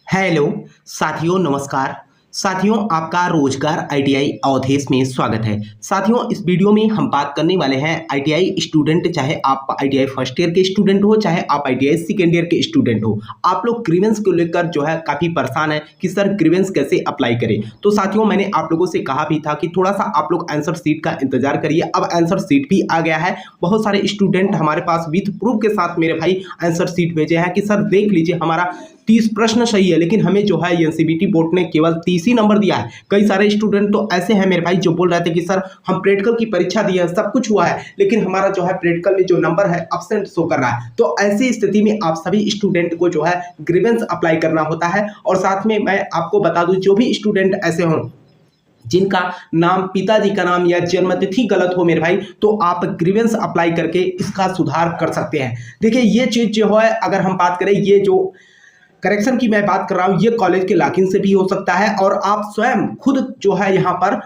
Hello साथियों, नमस्कार साथियों, आपका रोजगार आईटीआई अवधेश में स्वागत है। साथियों, इस वीडियो में हम बात करने वाले हैं आईटीआई स्टूडेंट, चाहे आप आईटीआई फर्स्ट ईयर के स्टूडेंट हो, चाहे आप आईटीआई सेकेंड ईयर के स्टूडेंट हो, आप लोग ग्रीवेंस को लेकर जो है काफ़ी परेशान है कि सर ग्रीवेंस कैसे अप्लाई करें। तो साथियों, मैंने आप लोगों से कहा भी था कि थोड़ा सा आप लोग आंसर शीट का इंतजार करिए। अब आंसर शीट भी आ गया है। बहुत सारे स्टूडेंट हमारे पास विथ प्रूफ के साथ मेरे भाई आंसर शीट भेजे हैं कि सर देख लीजिए, हमारा 30 प्रश्न सही है, लेकिन हमें जो है एनसीबीटी बोर्ड ने केवल 30 ही नंबर दिया है। कई सारे स्टूडेंट तो ऐसे हैं मेरे भाई जो बोल रहे थे कि सर हम प्रैक्टिकल की परीक्षा दी है, सब कुछ हुआ है, लेकिन हमारा जो है प्रैक्टिकल में जो नंबर है एब्सेंट शो कर रहा है। तो ऐसी स्थिति में आप सभी स्टूडेंट को जो है ग्रीवेंस अप्लाई करना होता है। और साथ में मैं आपको बता दूं, जो भी स्टूडेंट ऐसे हों जिनका नाम, पिताजी का नाम या जन्मतिथि गलत हो मेरे भाई, तो आप ग्रीवेंस अप्लाई करके इसका सुधार कर सकते हैं। देखिए, ये चीज जो है, अगर हम बात करें, ये जो करेक्शन की मैं बात कर रहा हूं, ये कॉलेज के लॉगिन से भी हो सकता है और आप स्वयं खुद जो है यहां पर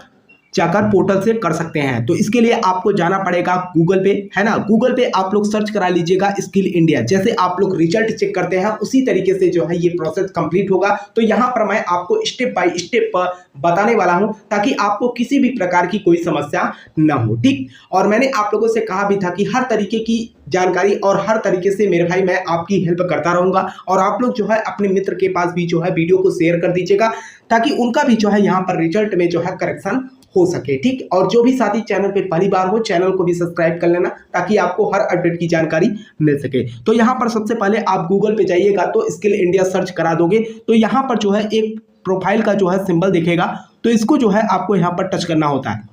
जाकर पोर्टल से कर सकते हैं। तो इसके लिए आपको जाना पड़ेगा गूगल पे, है ना। गूगल पे आप लोग सर्च करा लीजिएगा स्किल इंडिया। जैसे आप लोग रिजल्ट चेक करते हैं उसी तरीके से जो है ये प्रोसेस कंप्लीट होगा। तो यहाँ पर मैं आपको स्टेप बाय स्टेप बताने वाला हूं ताकि आपको किसी भी प्रकार की कोई समस्या ना हो, ठीक। और मैंने आप लोगों से कहा भी था कि हर तरीके की जानकारी और हर तरीके से मेरे भाई मैं आपकी हेल्प करता रहूंगा। और आप लोग जो है अपने मित्र के पास भी जो है वीडियो को शेयर कर दीजिएगा ताकि उनका भी जो है यहाँ पर रिजल्ट में जो है करेक्शन हो सके, ठीक। और जो भी साथी चैनल पे पहली बार हो, चैनल को भी सब्सक्राइब कर लेना ताकि आपको हर अपडेट की जानकारी मिल सके। तो यहाँ पर सबसे पहले आप गूगल पे जाइएगा, तो स्किल इंडिया सर्च करा दोगे तो यहाँ पर जो है एक प्रोफाइल का जो है सिंबल दिखेगा, तो इसको जो है आपको यहाँ पर टच करना होता है।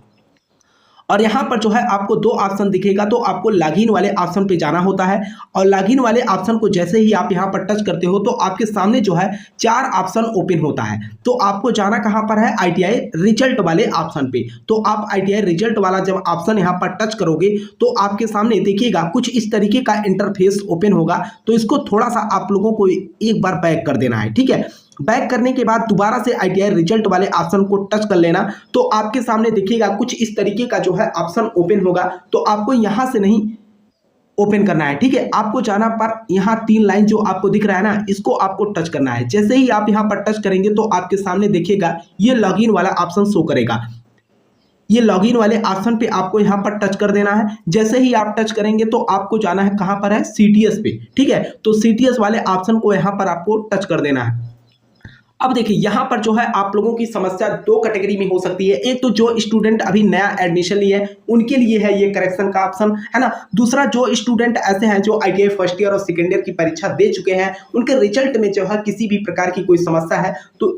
और यहाँ पर जो है आपको दो ऑप्शन दिखेगा, तो आपको लॉगिन वाले ऑप्शन पे जाना होता है। और लॉगिन वाले ऑप्शन को जैसे ही आप यहाँ पर टच करते हो तो आपके सामने जो है 4 ऑप्शन ओपन होता है। तो आपको जाना कहाँ पर है, आईटीआई रिजल्ट वाले ऑप्शन पे। तो आप आईटीआई रिजल्ट वाला जब ऑप्शन यहाँ पर टच करोगे तो आपके सामने देखिएगा कुछ इस तरीके का इंटरफेस ओपन होगा। तो इसको थोड़ा सा आप लोगों को एक बार बैक कर देना है, ठीक है। बैक करने के बाद दोबारा से आईटीआई रिजल्ट वाले ऑप्शन को टच कर लेना। तो आपके सामने देखिएगा कुछ इस तरीके का जो है ऑप्शन ओपन होगा। तो आपको यहां से नहीं ओपन करना है, ठीक है। आपको जाना पर यहाँ 3 लाइन जो आपको दिख रहा है ना, इसको आपको टच करना है। जैसे ही आप यहाँ पर टच करेंगे तो आपके सामने देखिएगा ये लॉगिन वाला ऑप्शन शो करेगा। ये लॉगिन वाले ऑप्शन पे आपको यहाँ पर टच कर देना है। जैसे ही आप टच करेंगे तो आपको जाना है कहाँ पर है, सीटीएस पे, ठीक है। तो सीटीएस वाले ऑप्शन को यहाँ पर आपको टच कर देना है। अब देखिए, यहाँ पर जो है आप लोगों की समस्या 2 कैटेगरी में हो सकती है। एक तो जो स्टूडेंट अभी नया एडमिशन लिए हैं उनके लिए है ये करेक्शन का ऑप्शन, है ना। दूसरा, जो स्टूडेंट ऐसे हैं जो आईटीआई फर्स्ट ईयर और सेकेंड ईयर की परीक्षा दे चुके हैं, उनके रिजल्ट में जो है किसी भी प्रकार की कोई समस्या है तो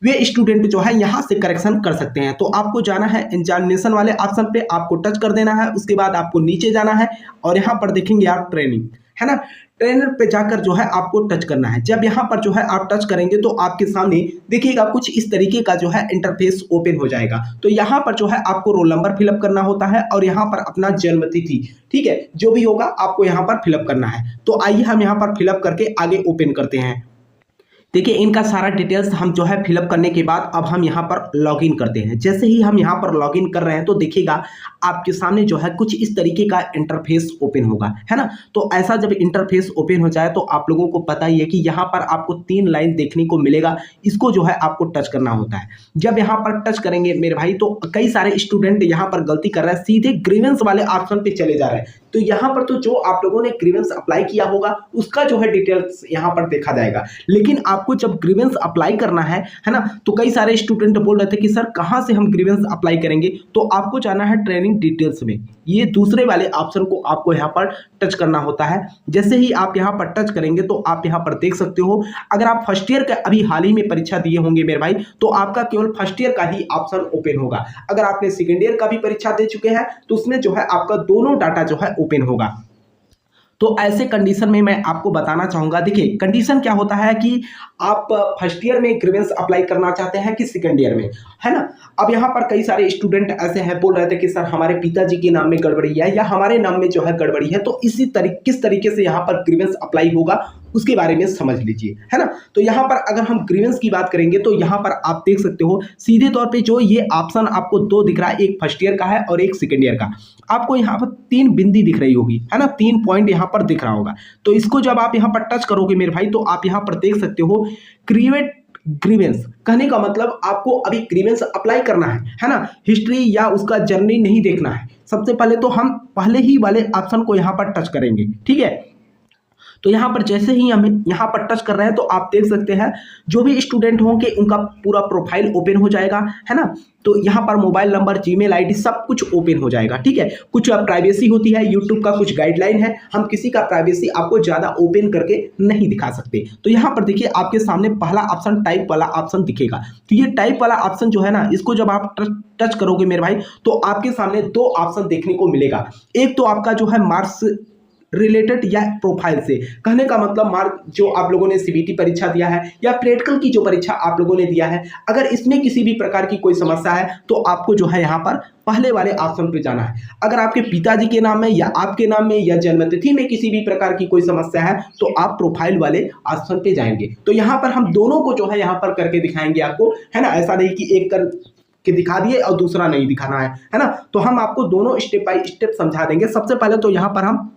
वे स्टूडेंट जो है यहाँ से करेक्शन कर सकते हैं। तो आपको जाना है एग्जामिनेशन वाले ऑप्शन पे, आपको टच कर देना है। उसके बाद आपको नीचे जाना है और यहाँ पर देखेंगे आप ट्रेनिंग, है ना। ट्रेनर पे जाकर जो है आपको टच करना है। जब यहाँ पर जो है आप टच करेंगे तो आपके सामने देखिएगा कुछ इस तरीके का जो है इंटरफेस ओपन हो जाएगा। तो यहाँ पर जो है आपको रोल नंबर फिलअप करना होता है और यहाँ पर अपना जन्मतिथि, ठीक है, जो भी होगा आपको यहाँ पर फिलअप करना है। तो आइए हम यहाँ पर फिलअप करके आगे ओपन करते हैं। देखिए, इनका सारा डिटेल्स हम जो है फिलअप करने के बाद अब हम यहाँ पर लॉगिन करते हैं। जैसे ही हम यहाँ पर लॉगिन कर रहे हैं तो देखिएगा आपके सामने जो है कुछ इस तरीके का इंटरफेस ओपन होगा, है ना। तो ऐसा जब इंटरफेस ओपन हो जाए तो आप लोगों को पता ही है कि यहाँ पर आपको 3 लाइन देखने को मिलेगा। इसको जो है आपको टच करना होता है। जब यहाँ पर टच करेंगे मेरे भाई तो कई सारे स्टूडेंट यहाँ पर गलती कर रहे हैं, सीधे ग्रीवेंस वाले ऑप्शन पे चले जा रहे हैं। तो यहाँ पर तो जो आप लोगों ने ग्रीवेंस अप्लाई किया होगा उसका जो है डिटेल्स यहाँ पर देखा जाएगा। लेकिन आपको जब ग्रीवेंस अप्लाई करना है ना, तो कई सारे स्टूडेंट बोल रहे थे कि सर कहाँ से हम ग्रीवेंस अप्लाई करेंगे। तो आपको जाना है ट्रेनिंग डिटेल्स में, ये दूसरे वाले ऑप्शन को आपको यहाँ पर टच करना होता है। जैसे ही आप यहाँ पर टच करेंगे तो आप यहाँ पर देख सकते हो, अगर आप फर्स्ट ईयर का अभी हाल ही में परीक्षा दिए होंगे मेरे भाई, तो आपका केवल फर्स्ट ईयर का ही ऑप्शन ओपन होगा। अगर आपने सेकेंड ईयर का भी परीक्षा दे चुके हैं तो उसमें जो है आपका दोनों डाटा जो है ओपन होगा। तो ऐसे कंडीशन में मैं आपको बताना चाहूंगा, देखिए कंडीशन क्या होता है कि आप फर्स्ट ईयर में ग्रीवेंस अप्लाई करना चाहते हैं कि सेकंड ईयर में, है ना। अब यहाँ पर कई सारे स्टूडेंट ऐसे हैं बोल रहे थे कि सर हमारे पिताजी के नाम में गड़बड़ी है या हमारे नाम में जो है गड़बड़ी है, तो किस तरीके से यहाँ पर ग्रीवेंस अप्लाई होगा उसके बारे में समझ लीजिए, है ना। तो यहाँ पर अगर हम ग्रीवेंस की बात करेंगे तो यहाँ पर आप देख सकते हो सीधे तौर पे जो ये ऑप्शन आपको दो दिख रहा है, एक फर्स्ट ईयर का है और एक सेकेंड ईयर का। आपको यहाँ पर 3 बिंदी दिख रही होगी, है ना, 3 पॉइंट यहाँ पर दिख रहा होगा। तो इसको जब आप यहाँ पर टच करोगे मेरे भाई तो आप यहाँ पर देख सकते हो क्रिएट ग्रीवेंस। कहने का मतलब आपको अभी ग्रीवेंस अप्लाई करना है ना, हिस्ट्री या उसका जर्नी नहीं देखना है। सबसे पहले तो हम पहले ही वाले ऑप्शन को यहाँ पर टच करेंगे, ठीक है। तो यहाँ पर जैसे ही हम यहाँ पर टच कर रहे हैं तो आप देख सकते हैं जो भी स्टूडेंट होंगे उनका पूरा प्रोफाइल ओपन हो जाएगा, है ना। तो यहाँ पर मोबाइल नंबर, जीमेल आईडी सब कुछ ओपन हो जाएगा, ठीक है। कुछ प्राइवेसी होती है, यूट्यूब का कुछ गाइडलाइन है, हम किसी का प्राइवेसी आपको ज़्यादा ओपन करके नहीं दिखा सकते। तो यहाँ पर देखिए आपके सामने पहला ऑप्शन टाइप वाला ऑप्शन दिखेगा। तो ये टाइप वाला ऑप्शन जो है ना, इसको जब आप टच करोगे मेरे भाई तो आपके सामने 2 ऑप्शन देखने को मिलेगा। एक तो आपका जो है मार्क्स रिलेटेड या प्रोफाइल से, कहने का मतलब मार्क जो आप लोगों ने सीबीटी परीक्षा दिया है या प्रैक्टिकल की जो परीक्षा आप लोगों ने दिया है, अगर इसमें किसी भी प्रकार की कोई समस्या है तो आपको जो है यहाँ पर पहले वाले ऑप्शन पे जाना है। अगर आपके पिताजी के नाम में या आपके नाम में या जन्मतिथि में किसी भी प्रकार की कोई समस्या है तो आप प्रोफाइल वाले ऑप्शन पे जाएंगे। तो यहाँ पर हम दोनों को जो है यहाँ पर करके दिखाएंगे आपको, है ना। ऐसा नहीं कि एक कर के दिखा दिए और दूसरा नहीं दिखाना है ना। तो हम आपको दोनों स्टेप बाय स्टेप समझा देंगे। सबसे पहले तो यहाँ पर हम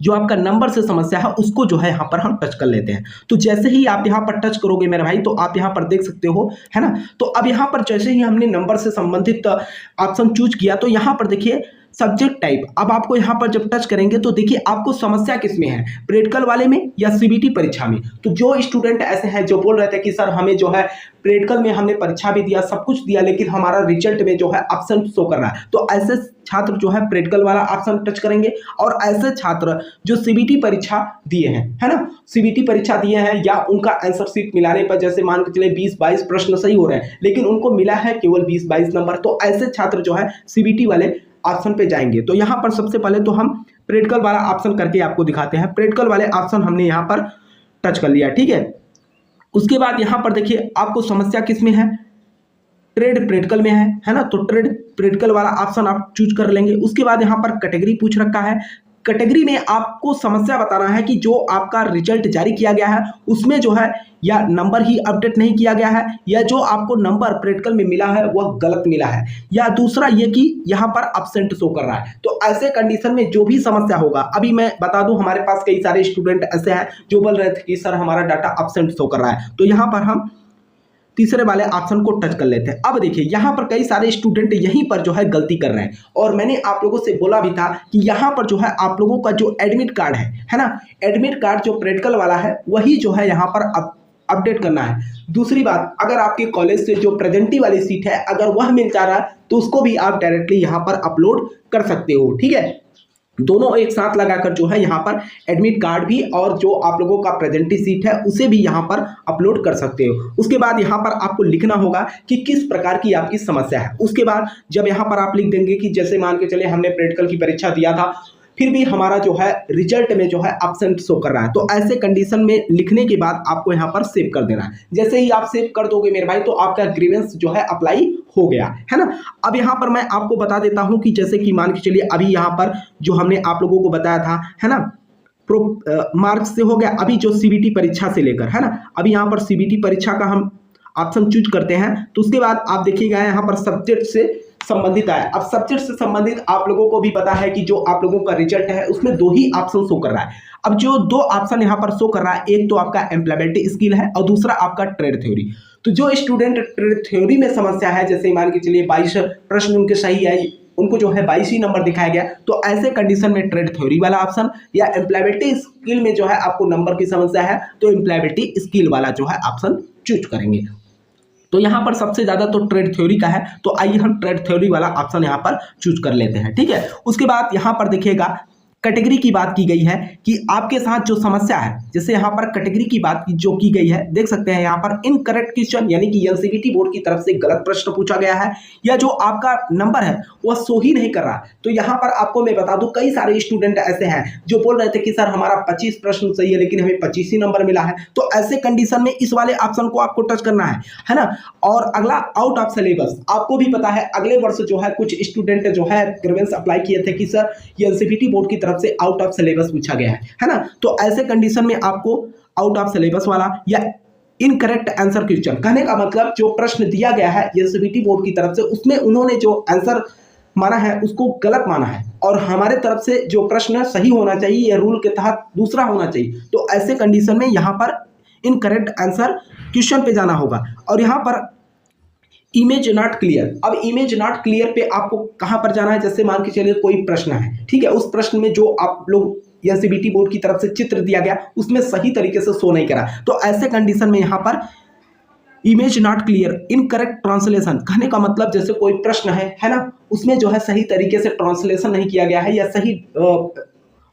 जो आपका नंबर से समस्या है उसको जो है यहाँ पर हम टच कर लेते हैं। तो जैसे ही आप यहाँ पर टच करोगे मेरे भाई तो आप यहाँ पर देख सकते हो, है ना। तो अब यहाँ पर जैसे ही हमने नंबर से संबंधित ऑप्शन चूज किया तो यहाँ पर देखिए सब्जेक्ट टाइप। अब आपको यहाँ पर जब टच करेंगे तो देखिए आपको समस्या किस में है, प्रैक्टिकल वाले में या सीबीटी परीक्षा में। तो जो स्टूडेंट ऐसे हैं जो बोल रहे थे कि सर हमें जो है प्रैक्टिकल में हमने परीक्षा भी दिया, सब कुछ दिया, लेकिन हमारा रिजल्ट में जो है ऑप्शन शो कर रहा है, तो ऐसे छात्र जो है प्रैक्टिकल वाला ऑप्शन टच करेंगे। और ऐसे छात्र जो सीबीटी परीक्षा दिए हैं, है ना, सीबीटी परीक्षा दिए हैं या उनका आंसर शीट मिलाने पर जैसे मान के चले 20-22 प्रश्न सही हो रहे हैं लेकिन उनको मिला है केवल 20-22 नंबर, तो ऐसे छात्र जो है सीबीटी वाले ऑप्शन पे जाएंगे। तो यहाँ पर सबसे पहले तो हम प्रैक्टिकल वाला ऑप्शन करके आपको दिखाते हैं। प्रैक्टिकल वाले ऑप्शन हमने यहाँ पर टच कर लिया, ठीक है। उसके बाद यहाँ पर देखिए आपको समस्या किस में है, ट्रेड प्रैक्टिकल में है ना। तो ट्रेड प्रैक्टिकल वाला ऑप्शन आप चूज कर लेंगे। उसके बाद यहाँ पर कैटेगरी पूछ रखा है। कैटेगरी में आपको समस्या बताना है कि जो आपका रिजल्ट जारी किया गया है उसमें जो है या नंबर ही अपडेट नहीं किया गया है या जो आपको नंबर प्रैक्टिकल में मिला है वह गलत मिला है, या दूसरा ये कि यहाँ पर एब्सेंट शो कर रहा है। तो ऐसे कंडीशन में जो भी समस्या होगा, अभी मैं बता दूं हमारे पास कई सारे स्टूडेंट ऐसे हैं जो बोल रहे थे कि सर हमारा डाटा एब्सेंट शो कर रहा है। तो यहाँ पर हम तीसरे वाले ऑप्शन को टच कर लेते हैं। अब देखिए यहाँ पर कई सारे स्टूडेंट यहीं पर जो है गलती कर रहे हैं और मैंने आप लोगों से बोला भी था कि यहाँ पर जो है आप लोगों का जो एडमिट कार्ड है ना, एडमिट कार्ड जो प्रैक्टिकल वाला है वही जो है यहाँ पर अपडेट करना है। दूसरी बात, अगर आपके कॉलेज से जो प्रेजेंटी वाली सीट है अगर वह मिल जा रहा है तो उसको भी आप डायरेक्टली यहाँ पर अपलोड कर सकते हो, ठीक है। दोनों एक साथ लगाकर जो है यहाँ पर एडमिट कार्ड भी और जो आप लोगों का प्रेजेंटी सीट है उसे भी यहाँ पर अपलोड कर सकते हो। उसके बाद यहाँ पर आपको लिखना होगा कि किस प्रकार की आपकी समस्या है। उसके बाद जब यहाँ पर आप लिख देंगे कि जैसे मान के चले हमने प्रैक्टिकल की परीक्षा दिया था फिर भी हमारा जो है रिजल्ट में जो है एब्सेंट शो कर रहा है, तो ऐसे कंडीशन में लिखने के बाद आपको यहाँ पर सेव कर देना है। जैसे ही आप सेव कर दोगे मेरे भाई तो आपका ग्रीवेंस जो है अप्लाई हो गया, है ना। अब यहाँ पर मैं आपको बता देता हूँ कि जैसे कि मान के चलिए अभी यहाँ पर जो हमने आप लोगों को बताया था, है ना, मार्क्स से हो गया। अभी जो सीबीटी परीक्षा से लेकर, है ना, अभी यहाँ पर सीबीटी परीक्षा का हम ऑप्शन चूज करते हैं तो उसके बाद आप देखिएगा यहाँ पर सब्जेक्ट से संबंधित आया। अब सब्जेक्ट से संबंधित आप लोगों को भी पता है कि जो आप लोगों का रिजल्ट है उसमें 2 ही ऑप्शन शो कर रहा है। अब जो 2 ऑप्शन यहाँ पर शो कर रहा है, एक तो आपका एम्प्लॉयबिलिटी स्किल है और दूसरा आपका ट्रेड थ्योरी। तो जो स्टूडेंट ट्रेड थ्योरी में समस्या है, जैसे मान के चलिए 22 प्रश्न उनके सही है, उनको जो है 22 ही नंबर दिखाया गया, तो ऐसे कंडीशन में ट्रेड थ्योरी वाला ऑप्शन या एम्प्लॉयबिलिटी स्किल में जो है आपको नंबर की समस्या है तो एम्प्लॉयबिलिटी स्किल वाला जो है ऑप्शन चूज करेंगे। तो यहाँ पर सबसे ज़्यादा तो ट्रेड थ्योरी का है, तो आइए हम ट्रेड थ्योरी वाला ऑप्शन यहाँ पर चूज कर लेते हैं, ठीक है। उसके बाद यहाँ पर देखिएगा कैटेगरी की बात की गई है कि आपके साथ जो समस्या है, जैसे यहाँ पर कैटेगरी की बात जो की गई है, देख सकते हैं यहाँ पर इनकरेक्ट क्वेश्चन यानी कि एनसीईआरटी बोर्ड की तरफ से गलत प्रश्न पूछा गया है या जो आपका नंबर है वह शो ही नहीं कर रहा। तो यहाँ पर आपको मैं बता दूं कई सारे स्टूडेंट ऐसे हैं जो बोल रहे थे कि सर हमारा 25 प्रश्न सही है लेकिन हमें 25 ही नंबर मिला है। तो ऐसे कंडीशन में इस वाले ऑप्शन को आपको टच करना है ना। और अगला आउट ऑफ सिलेबस, आपको भी पता है अगले वर्ष जो है कुछ स्टूडेंट जो है ग्रीवेंस अप्लाई किए थे कि सर ये एनसीईआरटी बोर्ड की तरफ तरफ से आउट ऑफ सिलेबस पूछा गया है ना। तो ऐसे कंडीशन में आपको आउट ऑफ सिलेबस वाला या इनकरेक्ट आंसर क्वेश्चन, कहने का मतलब जो प्रश्न दिया गया है एनसीईआरटी बोर्ड की तरफ से उसमें उन्होंने जो आंसर माना है उसको गलत माना है और हमारे तरफ से जो प्रश्न सही होना चाहिए या रूल के तहत दूसरा होना चाहिए। तो ऐसे कंडीशन में यहाँ पर इनकरेक्ट आंसर क्वेश्चन पे जाना होगा। और यहाँ पर इमेज नॉट क्लियर, अब इमेज नॉट क्लियर पे आपको कहाँ पर जाना है, जैसे मान के चलिए कोई प्रश्न है, ठीक है, उस प्रश्न में जो आप लोग एनसीईआरटी बोर्ड की तरफ से चित्र दिया गया उसमें सही तरीके से शो नहीं करा, तो ऐसे कंडीशन में यहाँ पर image not clear incorrect translation, कहने का मतलब जैसे कोई प्रश्न है ना, उसमें जो है सही तरीके से ट्रांसलेशन नहीं किया गया है या सही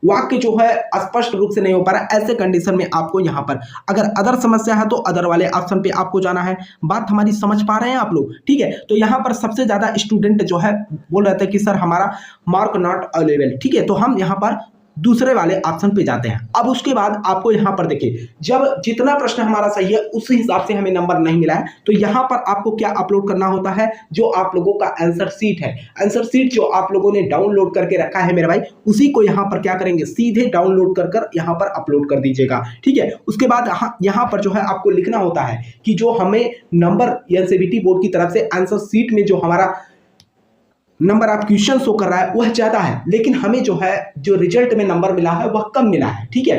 वाक्य जो है स्पष्ट रूप से नहीं हो पा रहा, ऐसे कंडीशन में आपको यहाँ पर अगर अदर समस्या है तो अदर वाले ऑप्शन पे आपको जाना है। बात हमारी समझ पा रहे हैं आप लोग, ठीक है। तो यहाँ पर सबसे ज्यादा स्टूडेंट जो है बोल रहे थे कि सर हमारा मार्क नॉट अवेलेबल, ठीक है, तो हम यहाँ पर दूसरे वाले ऑप्शन पे जाते हैं। अब उसके बाद आपको यहाँ पर देखिए, जब जितना प्रश्न हमारा सही है उस हिसाब से हमें नंबर नहीं मिला है, तो यहाँ पर आपको क्या अपलोड करना होता है, जो आप लोगों का आंसर शीट है, आंसर शीट जो आप लोगों ने डाउनलोड करके रखा है मेरे भाई, उसी को यहाँ पर क्या करेंगे, सीधे डाउनलोड कर यहाँ पर अपलोड कर दीजिएगा, ठीक है। उसके बाद यहाँ पर जो है आपको लिखना होता है कि जो हमें नंबर एनसीईआरटी बोर्ड की तरफ से आंसर शीट में जो हमारा नंबर आप क्वेश्चन शो कर रहा है वह ज्यादा है, लेकिन हमें जो है जो रिजल्ट में नंबर मिला है वह कम मिला है, ठीक है।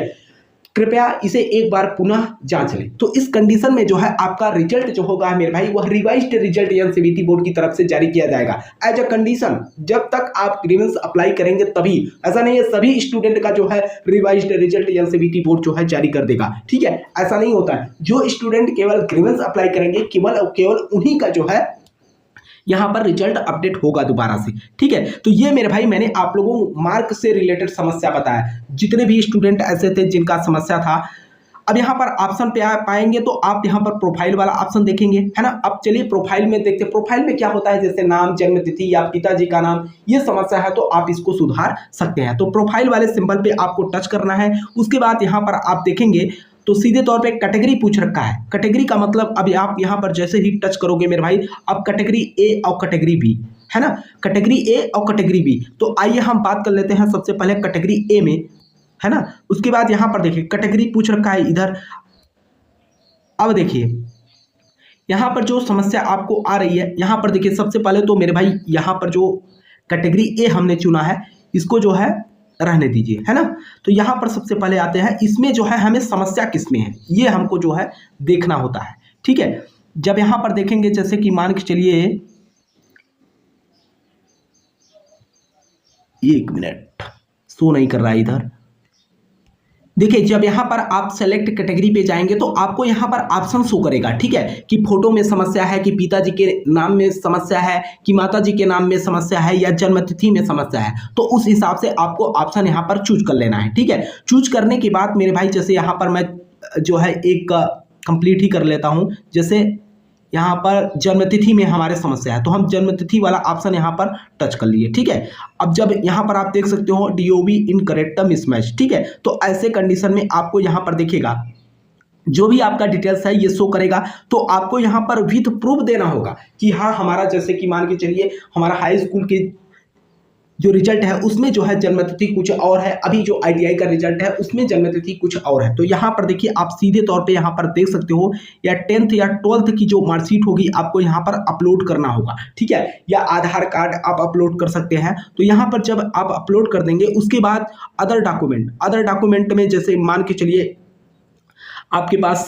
कृपया इसे एक बार पुनः जांच लें। तो इस कंडीशन में जो है आपका रिजल्ट जो होगा मेरे भाई वह रिवाइज्ड रिजल्ट एनसीईआरटी बोर्ड की तरफ से जारी किया जाएगा एज अ कंडीशन। जब तक आप ग्रीवेंस अप्लाई करेंगे तभी, ऐसा नहीं है सभी स्टूडेंट का जो है रिवाइज्ड रिजल्ट एनसीईआरटी बोर्ड जो है जारी कर देगा, ठीक है, ऐसा नहीं होता है। जो स्टूडेंट केवल ग्रीवेंस अप्लाई करेंगे केवल उन्हीं का जो है यहाँ पर रिजल्ट अपडेट होगा दोबारा से, ठीक है। तो ये मेरे भाई मैंने आप लोगों को मार्क से रिलेटेड समस्या बताया, जितने भी स्टूडेंट ऐसे थे जिनका समस्या था। अब यहाँ पर ऑप्शन पे आ पाएंगे तो आप यहाँ पर प्रोफाइल वाला ऑप्शन देखेंगे, है ना। अब चलिए प्रोफाइल में देखते हैं प्रोफाइल में क्या होता है, जैसे नाम, जन्म तिथि या पिताजी का नाम, ये समस्या है तो आप इसको सुधार सकते हैं। तो प्रोफाइल वाले सिंबल पे आपको टच करना है। उसके बाद यहाँ पर आप देखेंगे तो सीधे तौर पे कैटेगरी पूछ रखा है। कैटेगरी का मतलब अभी आप यहाँ पर जैसे ही टच करोगे मेरे भाई, अब कैटेगरी ए और कैटेगरी बी, है ना, कैटेगरी ए और कैटेगरी बी। तो आइए हम बात कर लेते हैं सबसे पहले कैटेगरी ए में, है ना। उसके बाद यहाँ पर देखिए कैटेगरी पूछ रखा है इधर। अब देखिए यहाँ पर जो समस्या आपको आ रही है, यहाँ पर देखिए सबसे पहले तो मेरे भाई यहाँ पर जो कैटेगरी ए हमने चुना है इसको जो है रहने दीजिए, है ना। तो यहाँ पर सबसे पहले आते हैं, इसमें जो है हमें समस्या किसमें है ये हमको जो है देखना होता है, ठीक है। जब यहाँ पर देखेंगे जैसे कि मान के चलिए, एक मिनट शो नहीं कर रहा है इधर, देखिए जब यहाँ पर आप सेलेक्ट कैटेगरी पे जाएंगे तो आपको यहाँ पर ऑप्शन शो करेगा, ठीक है, कि फोटो में समस्या है, कि पिताजी के नाम में समस्या है, कि माताजी के नाम में समस्या है, या जन्म तिथि में समस्या है। तो उस हिसाब से आपको ऑप्शन यहाँ पर चूज कर लेना है, ठीक है। चूज करने के बाद मेरे भाई जैसे यहाँ पर मैं जो है एक कंप्लीट ही कर लेता हूँ। जैसे यहाँ पर जन्मतिथि में हमारे समस्या है तो हम जन्मतिथि वाला ऑप्शन यहाँ पर टच कर लिए, ठीक है। अब जब यहाँ पर आप देख सकते हो DOB इनकरेक्ट मिसमैच, ठीक है। तो ऐसे कंडीशन में आपको यहाँ पर देखिएगा जो भी आपका डिटेल्स है ये शो करेगा। तो आपको यहाँ पर विथ प्रूफ देना होगा कि हाँ हमारा जैसे कि मान के चलिए हमारा हाई स्कूल के जो रिजल्ट है उसमें जो है जन्मतिथि कुछ और है, अभी जो ITI का रिजल्ट है उसमें जन्मतिथि कुछ और है। तो यहाँ पर देखिए आप सीधे तौर पे यहाँ पर देख सकते हो, या 10th या 12th की जो मार्कशीट होगी आपको यहाँ पर अपलोड करना होगा, ठीक है, या आधार कार्ड आप अपलोड कर सकते हैं। तो यहाँ पर जब आप अपलोड कर देंगे उसके बाद अदर डॉक्यूमेंट में जैसे मान के चलिए आपके पास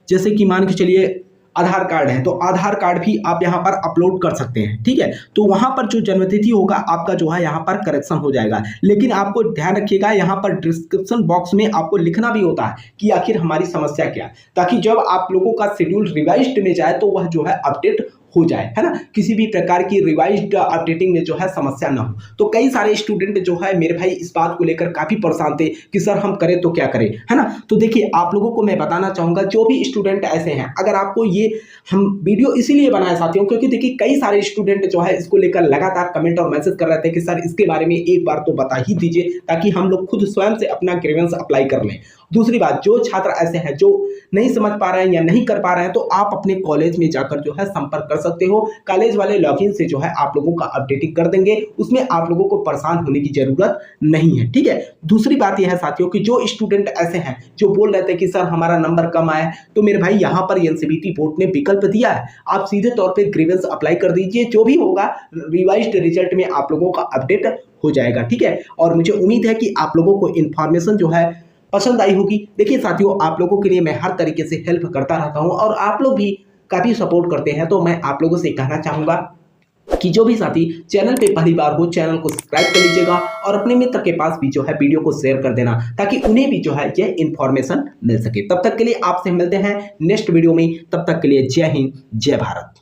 जैसे कि मान के चलिए आधार कार्ड है तो आधार कार्ड भी आप यहाँ पर अपलोड कर सकते हैं, ठीक है। तो वहाँ पर जो जन्मतिथि होगा आपका जो है यहाँ पर करेक्शन हो जाएगा। लेकिन आपको ध्यान रखिएगा यहाँ पर डिस्क्रिप्शन बॉक्स में आपको लिखना भी होता है कि आखिर हमारी समस्या क्या है, ताकि जब आप लोगों का शेड्यूल रिवाइज्ड में जाए तो वह जो है अपडेट हो जाए, है ना, किसी भी प्रकार की रिवाइज्ड अपडेटिंग में जो है समस्या ना हो। तो कई सारे स्टूडेंट जो है मेरे भाई इस बात को लेकर काफी परेशान थे कि सर हम करें तो क्या करें, है ना। तो देखिए आप लोगों को मैं बताना चाहूंगा, जो भी स्टूडेंट ऐसे हैं, अगर आपको ये हम वीडियो इसीलिए बनाए साथियों क्योंकि देखिए कई सारे स्टूडेंट जो है इसको लेकर लगातार कमेंट और मैसेज कर रहे थे कि सर इसके बारे में एक बार तो बता ही दीजिए ताकि हम लोग खुद स्वयं से अपना ग्रीवेंस अप्लाई कर लें। दूसरी बात, जो छात्र ऐसे हैं जो नहीं समझ पा रहे हैं या नहीं कर पा रहे हैं तो आप अपने कॉलेज में जाकर जो है संपर्क कर सकते हो। कॉलेज वाले लॉगिन से जो है आप लोगों का अपडेटिंग कर देंगे, उसमें आप लोगों को परेशान होने की जरूरत नहीं है, ठीक है। दूसरी बात यह है साथियों कि जो स्टूडेंट ऐसे हैं जो बोल रहे थे कि सर हमारा नंबर कम आया, तो मेरे भाई यहाँ पर एनसीबीटी बोर्ड ने विकल्प दिया है, आप सीधे तौर पे ग्रीवेंस अप्लाई कर दीजिए, जो भी होगा रिवाइज्ड रिजल्ट में आप लोगों का अपडेट हो जाएगा, ठीक है। और मुझे उम्मीद है कि आप लोगों को इन्फॉर्मेशन जो है पसंद आई होगी। देखिए साथियों, आप लोगों के लिए मैं हर तरीके से हेल्प करता रहता हूं और आप लोग भी काफी सपोर्ट करते हैं, तो मैं आप लोगों से कहना चाहूंगा कि जो भी साथी चैनल पे पहली बार हो, चैनल को सब्सक्राइब कर लीजिएगा और अपने मित्र के पास भी जो है वीडियो को शेयर कर देना, ताकि उन्हें भी जो है ये इन्फॉर्मेशन मिल सके। तब तक के लिए आपसे मिलते हैं नेक्स्ट वीडियो में, तब तक के लिए जय हिंद, जय भारत।